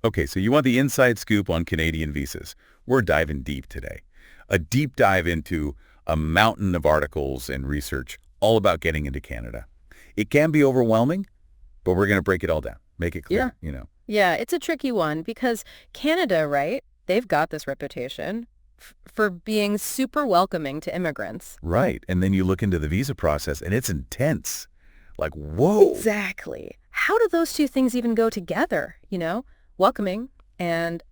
Okay, so you want the inside scoop on Canadian visas. We're diving deep today. A deep dive into a mountain of articles and research all about getting into Canada. It can be overwhelming, but we're going to break it all down, make it Yeah. clear. Yeah, it's a tricky one because Canada, right? They've got this reputation for being super welcoming to immigrants. Right. And then you look into the visa process and it's intense. Like, whoa. Exactly. How do those two things even go together, Welcoming and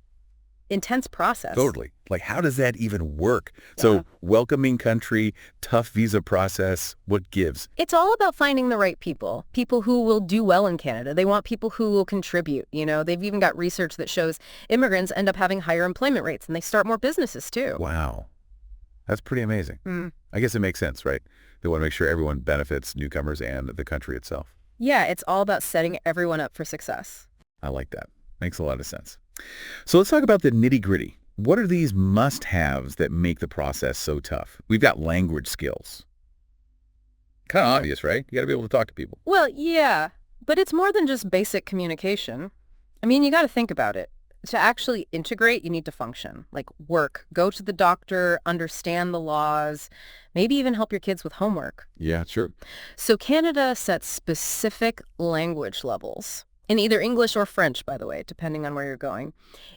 intense process. Totally. Like, how does that even work? Yeah. So, welcoming country, tough visa process, what gives? It's all about finding the right people who will do well in Canada. They want people who will contribute, They've even got research that shows immigrants end up having higher employment rates and they start more businesses too. Wow. That's pretty amazing. Mm. I guess it makes sense, right? They want to make sure everyone benefits, newcomers and the country itself. Yeah, it's all about setting everyone up for success. I like that. Makes a lot of sense. So let's talk about the nitty-gritty. What are these must-haves that make the process so tough? We've got language skills. Kind of obvious, right? You got to be able to talk to people. Well, yeah, but it's more than just basic communication. I mean, you got to think about it. To actually integrate, you need to function, like work, go to the doctor, understand the laws, maybe even help your kids with homework. Yeah, sure. So Canada sets specific language levels in either English or French, by the way, depending on where you're going.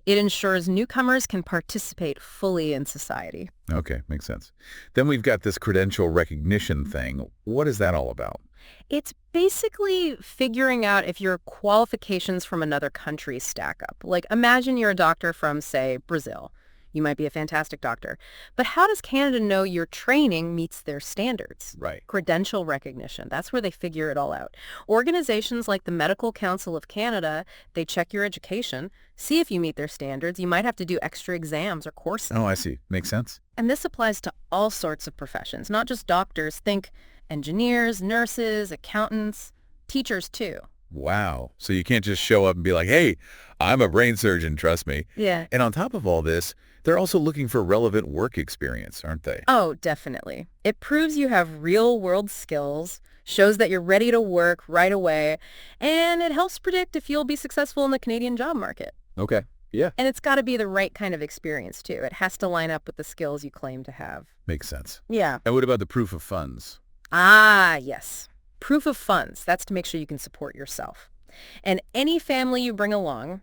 It ensures newcomers can participate fully in society. Okay, makes sense. Then we've got this credential recognition thing. What is that all about? It's basically figuring out if your qualifications from another country stack up. Like, imagine you're a doctor from, say, Brazil. You might be a fantastic doctor. But how does Canada know your training meets their standards? Right. Credential recognition. That's where they figure it all out. Organizations like the Medical Council of Canada, they check your education, see if you meet their standards. You might have to do extra exams or courses. Oh, I see. Makes sense. And this applies to all sorts of professions, not just doctors. Think engineers, nurses, accountants, teachers too. Wow. So you can't just show up and be like, hey, I'm a brain surgeon, trust me. Yeah. And on top of all this, they're also looking for relevant work experience, aren't they? Oh, definitely. It proves you have real-world skills, shows that you're ready to work right away, and it helps predict if you'll be successful in the Canadian job market. Okay. Yeah. And it's got to be the right kind of experience, too. It has to line up with the skills you claim to have. Makes sense. Yeah. And what about the proof of funds? Ah, yes. Proof of funds. That's to make sure you can support yourself. And any family you bring along,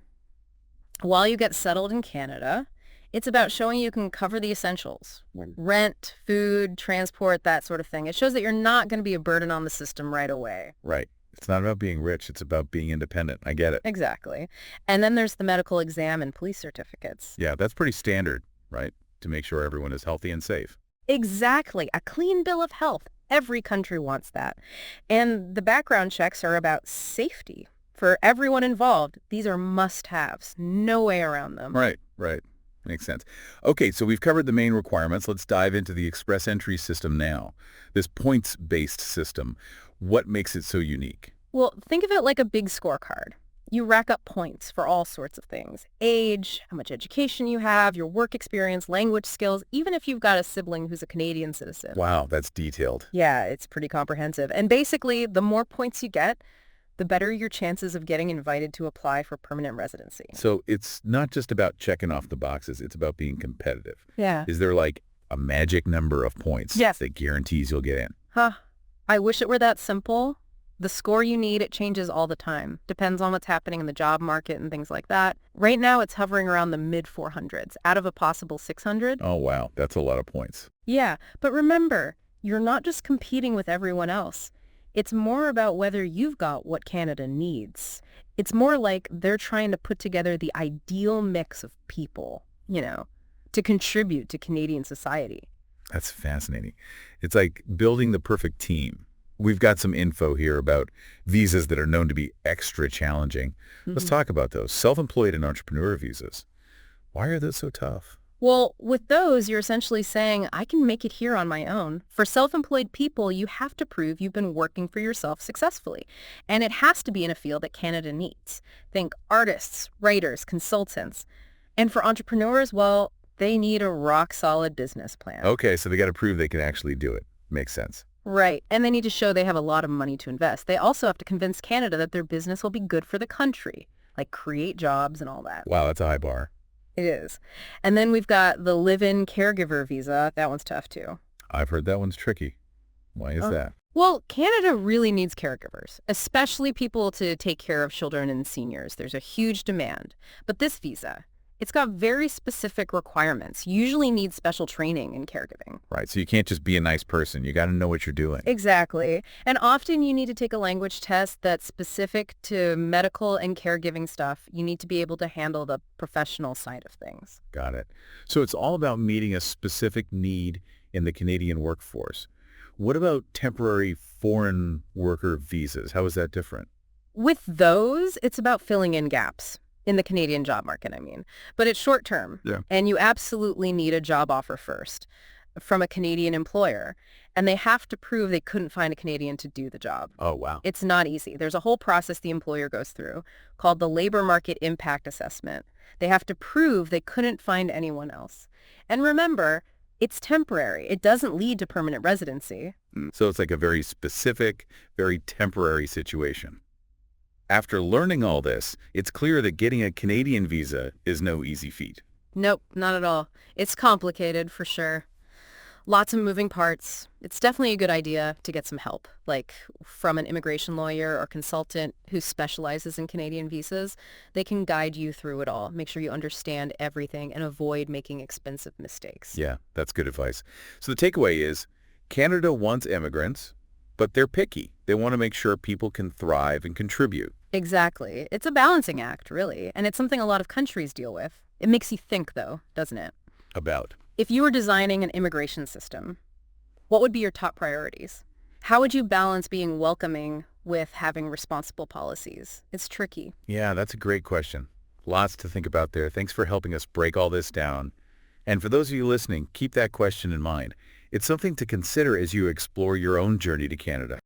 while you get settled in Canada, it's about showing you can cover the essentials. Rent, food, transport, that sort of thing. It shows that you're not going to be a burden on the system right away. Right. It's not about being rich. It's about being independent. I get it. Exactly. And then there's the medical exam and police certificates. Yeah, that's pretty standard, right? To make sure everyone is healthy and safe. Exactly. A clean bill of health. Every country wants that. And the background checks are about safety. For everyone involved, these are must-haves. No way around them. Right, right. Makes sense. Okay, so we've covered the main requirements. Let's dive into the express entry system now. This points-based system. What makes it so unique? Well, think of it like a big scorecard. You rack up points for all sorts of things. Age, how much education you have, your work experience, language skills, even if you've got a sibling who's a Canadian citizen. Wow, that's detailed. Yeah, it's pretty comprehensive. And basically, the more points you get, the better your chances of getting invited to apply for permanent residency. So it's not just about checking off the boxes. It's about being competitive. Yeah. Is there like a magic number of points Yes. that guarantees you'll get in? Huh. I wish it were that simple. The score you need, it changes all the time. Depends on what's happening in the job market and things like that. Right now, it's hovering around the mid-400s, out of a possible 600. Oh, wow. That's a lot of points. Yeah, but remember, you're not just competing with everyone else. It's more about whether you've got what Canada needs. It's more like they're trying to put together the ideal mix of people, to contribute to Canadian society. That's fascinating. It's like building the perfect team. We've got some info here about visas that are known to be extra challenging. Let's talk about those. Self-employed and entrepreneur visas. Why are those so tough? Well, with those, you're essentially saying, I can make it here on my own. For self-employed people, you have to prove you've been working for yourself successfully. And it has to be in a field that Canada needs. Think artists, writers, consultants. And for entrepreneurs, well, they need a rock-solid business plan. Okay, so they got to prove they can actually do it. Makes sense. Right. And they need to show they have a lot of money to invest. They also have to convince Canada that their business will be good for the country. like create jobs and all that. Wow, that's a high bar. It is. And then we've got the live-in caregiver visa. That one's tough too. I've heard that one's tricky. Why is that? Well, Canada really needs caregivers, especially people to take care of children and seniors. There's a huge demand. But this visa, it's got very specific requirements. You usually need special training in caregiving. Right, so you can't just be a nice person. You got to know what you're doing. Exactly. And often you need to take a language test that's specific to medical and caregiving stuff. You need to be able to handle the professional side of things. Got it. So it's all about meeting a specific need in the Canadian workforce. What about temporary foreign worker visas? How is that different? With those, it's about filling in gaps in the Canadian job market, I mean. But it's short term. Yeah. And you absolutely need a job offer first from a Canadian employer. And they have to prove they couldn't find a Canadian to do the job. Oh, wow. It's not easy. There's a whole process the employer goes through called the Labor Market Impact Assessment. They have to prove they couldn't find anyone else. And remember, it's temporary. It doesn't lead to permanent residency. So it's like a very specific, very temporary situation. After learning all this, it's clear that getting a Canadian visa is no easy feat. Nope, not at all. It's complicated for sure. Lots of moving parts. It's definitely a good idea to get some help, like from an immigration lawyer or consultant who specializes in Canadian visas. They can guide you through it all, make sure you understand everything, and avoid making expensive mistakes. Yeah, that's good advice. So the takeaway is Canada wants immigrants, but they're picky. They want to make sure people can thrive and contribute. Exactly. It's a balancing act, really, and it's something a lot of countries deal with. It makes you think, though, doesn't it? About. If you were designing an immigration system, what would be your top priorities? How would you balance being welcoming with having responsible policies? It's tricky. Yeah, that's a great question. Lots to think about there. Thanks for helping us break all this down. And for those of you listening, keep that question in mind. It's something to consider as you explore your own journey to Canada.